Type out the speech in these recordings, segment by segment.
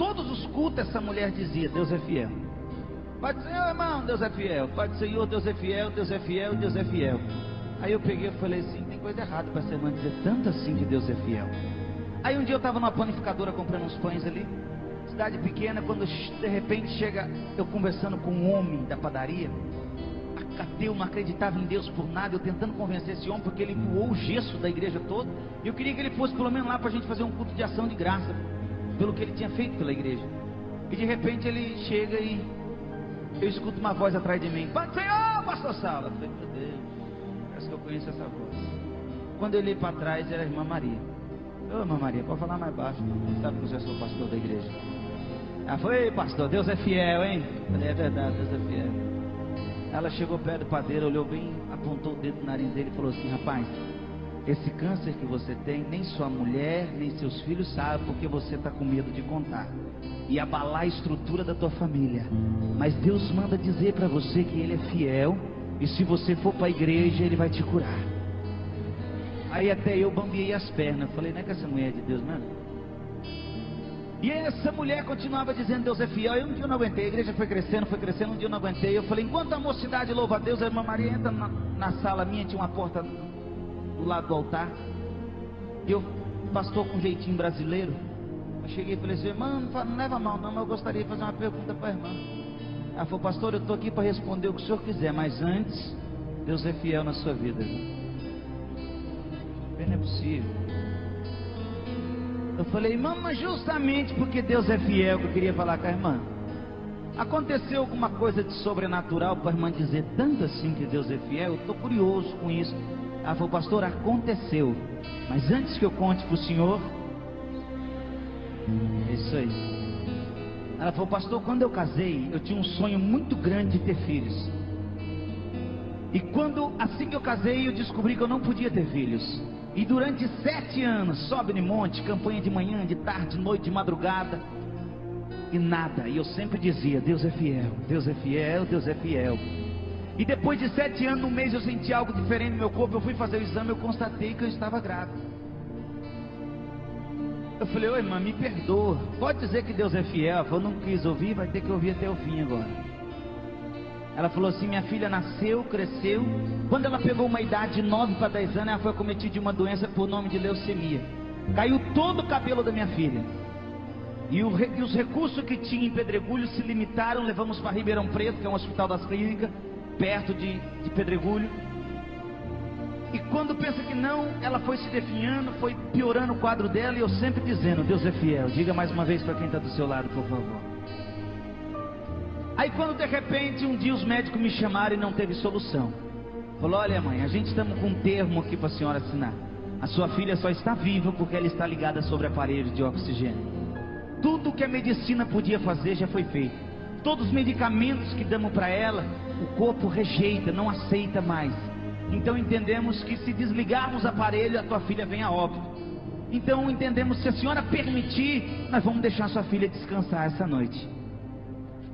todos os cultos essa mulher dizia: Deus é fiel. Pai do Senhor, irmão, Deus é fiel. Pai do Senhor, Deus é fiel, Deus é fiel, Deus é fiel. Aí eu peguei e falei assim: tem coisa errada para essa irmã dizer tanto assim que Deus é fiel. Aí um dia eu estava numa panificadora comprando uns pães ali, cidade pequena, quando de repente chega eu conversando com um homem da padaria, ateu, não acreditava em Deus por nada, eu tentando convencer esse homem, porque ele voou o gesso da igreja toda, e eu queria que ele fosse pelo menos lá para a gente fazer um culto de ação de graça, pelo que ele tinha feito pela igreja. E de repente ele chega e eu escuto uma voz atrás de mim: Pai do Senhor, pastor Saulo. Eu falei: meu Deus, parece que eu conheço essa voz. Quando eu olhei para trás, era a irmã Maria. Ô irmã Maria, pode falar mais baixo, sabe que eu já sou pastor da igreja. Ela falou: ei pastor, Deus é fiel, hein? Eu falei: é verdade, Deus é fiel. Ela chegou perto do padeiro, olhou bem, apontou o dedo no nariz dele e falou assim: rapaz, esse câncer que você tem, nem sua mulher, nem seus filhos sabem, porque você está com medo de contar e abalar a estrutura da tua família. Mas Deus manda dizer para você que Ele é fiel, e se você for para a igreja, Ele vai te curar. Aí até eu bambiei as pernas, falei: não é que essa mulher é de Deus mesmo? E essa mulher continuava dizendo: Deus é fiel. E um dia eu não aguentei, a igreja foi crescendo, um dia eu não aguentei. Eu falei: enquanto a mocidade louva a Deus, a irmã Maria entra na sala minha, tinha uma porta do lado do altar. E eu, pastor com jeitinho brasileiro, eu cheguei e falei assim: irmã, não leva mal não, mas eu gostaria de fazer uma pergunta para a irmã. Ela falou: pastor, eu estou aqui para responder o que o senhor quiser, mas antes, Deus é fiel na sua vida. Não é possível. Eu falei: irmã, mas justamente porque Deus é fiel que eu queria falar com a irmã. Aconteceu alguma coisa de sobrenatural para a irmã dizer tanto assim que Deus é fiel? Eu estou curioso com isso. Ela falou: pastor, aconteceu, mas antes que eu conte para o senhor, é isso aí. Ela falou: pastor, quando eu casei, eu tinha um sonho muito grande de ter filhos. E assim que eu casei, eu descobri que eu não podia ter filhos. E durante 7 anos, sobe no monte, campanha de manhã, de tarde, de noite, de madrugada, e nada. E eu sempre dizia: Deus é fiel, Deus é fiel, Deus é fiel. E depois de 7 anos, no mês eu senti algo diferente no meu corpo. Eu fui fazer o exame, eu constatei que eu estava grávida. Eu falei: ô irmã, me perdoa, pode dizer que Deus é fiel? Ela falou: não quis ouvir, vai ter que ouvir até o fim agora. Ela falou assim: minha filha nasceu, cresceu. Quando ela pegou uma idade de 9 para 10 anos, ela foi acometida de uma doença por nome de leucemia. Caiu todo o cabelo da minha filha. E os recursos que tinha em Pedregulho se limitaram. Levamos para Ribeirão Preto, que é um hospital das clínicas, perto de Pedregulho. E quando pensa que não, ela foi se definhando, foi piorando o quadro dela. E eu sempre dizendo: Deus é fiel. Diga mais uma vez para quem está do seu lado, por favor. Aí quando de repente um dia os médicos me chamaram e não teve solução. Falou: olha mãe, a gente estamos com um termo aqui para a senhora assinar. A sua filha só está viva porque ela está ligada sobre aparelho de oxigênio. Tudo que a medicina podia fazer já foi feito. Todos os medicamentos que damos para ela, o corpo rejeita, não aceita mais. Então entendemos que se desligarmos o aparelho, a tua filha vem a óbito. Então entendemos, se a senhora permitir, nós vamos deixar a sua filha descansar essa noite.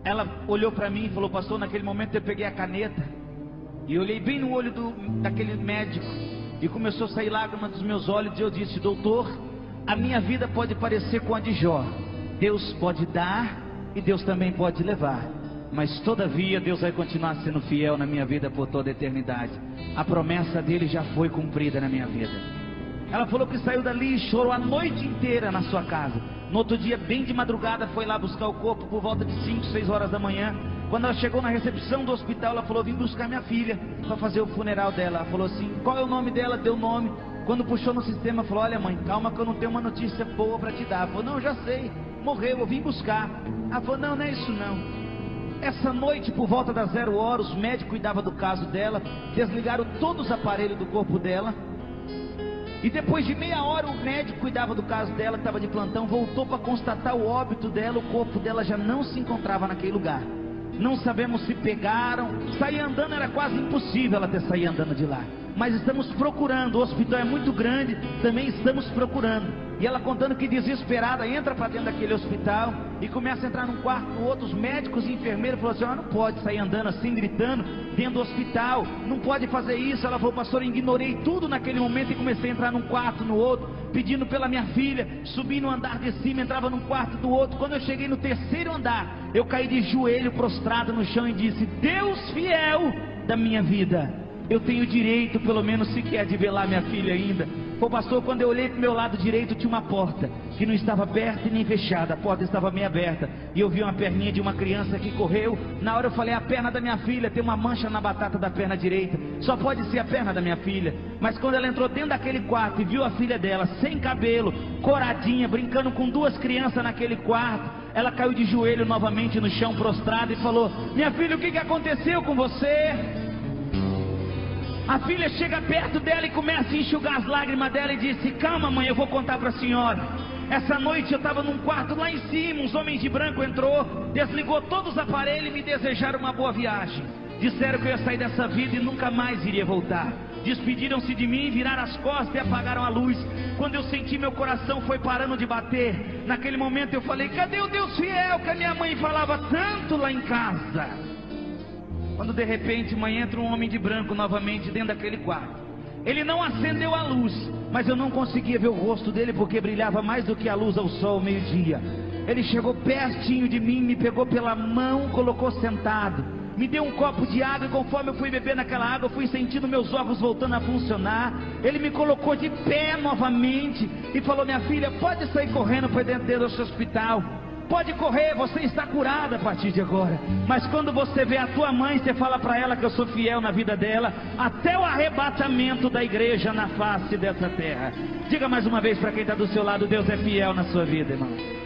Ela olhou para mim e falou: pastor, naquele momento eu peguei a caneta e olhei bem no olho daquele médico, e começou a sair lágrimas dos meus olhos. E eu disse: doutor, a minha vida pode parecer com a de Jó. Deus pode dar e Deus também pode levar, mas todavia Deus vai continuar sendo fiel na minha vida por toda a eternidade. A promessa dele já foi cumprida na minha vida. Ela falou que saiu dali e chorou a noite inteira na sua casa. No outro dia, bem de madrugada, foi lá buscar o corpo por volta de 5, 6 horas da manhã. Quando ela chegou na recepção do hospital, ela falou: vim buscar minha filha para fazer o funeral dela. Ela falou assim: qual é o nome dela? Deu o nome. Quando puxou no sistema, falou: olha mãe, calma que eu não tenho uma notícia boa para te dar. Ela falou: não, já sei, morreu, eu vim buscar. Ela falou: não, não é isso não. Essa noite, por volta das 0 horas, os médicos cuidavam do caso dela, desligaram todos os aparelhos do corpo dela. E depois de meia hora, o médico cuidava do caso dela, que estava de plantão, voltou para constatar o óbito dela. O corpo dela já não se encontrava naquele lugar. Não sabemos se pegaram. Sair andando era quase impossível ela ter saído andando de lá. Mas estamos procurando, o hospital é muito grande, também estamos procurando. E ela contando que desesperada entra para dentro daquele hospital e começa a entrar num quarto no outro. Os médicos e enfermeiros falaram assim: não pode sair andando assim, gritando dentro do hospital, não pode fazer isso. Ela falou: pastor, eu ignorei tudo naquele momento e comecei a entrar num quarto no outro, pedindo pela minha filha. Subi no andar de cima, entrava num quarto do outro. Quando eu cheguei no terceiro andar, eu caí de joelho prostrado no chão e disse: Deus fiel da minha vida, eu tenho direito pelo menos sequer de velar minha filha ainda. Pô, pastor, quando eu olhei para o meu lado direito tinha uma porta que não estava aberta e nem fechada, a porta estava meio aberta, e eu vi uma perninha de uma criança que correu. Na hora eu falei: a perna da minha filha, tem uma mancha na batata da perna direita, só pode ser a perna da minha filha. Mas quando ela entrou dentro daquele quarto e viu a filha dela sem cabelo, coradinha, brincando com duas crianças naquele quarto, ela caiu de joelho novamente no chão prostrada e falou: minha filha, o que aconteceu com você? A filha chega perto dela e começa a enxugar as lágrimas dela e disse: calma, mãe, eu vou contar para a senhora. Essa noite eu estava num quarto lá em cima, uns homens de branco entrou, desligou todos os aparelhos e me desejaram uma boa viagem. Disseram que eu ia sair dessa vida e nunca mais iria voltar. Despediram-se de mim, viraram as costas e apagaram a luz. Quando eu senti, meu coração foi parando de bater. Naquele momento eu falei: cadê o Deus fiel que a minha mãe falava tanto lá em casa? Quando de repente, mãe, entra um homem de branco novamente dentro daquele quarto. Ele não acendeu a luz, mas eu não conseguia ver o rosto dele porque brilhava mais do que a luz ao sol ao meio-dia. Ele chegou pertinho de mim, me pegou pela mão, colocou sentado, me deu um copo de água, e conforme eu fui beber naquela água, eu fui sentindo meus órgãos voltando a funcionar. Ele me colocou de pé novamente e falou: minha filha, pode sair correndo para dentro desse hospital, pode correr, você está curada a partir de agora. Mas quando você vê a tua mãe, você fala para ela que eu sou fiel na vida dela, até o arrebatamento da igreja na face dessa terra. Diga mais uma vez para quem está do seu lado: Deus é fiel na sua vida, irmão.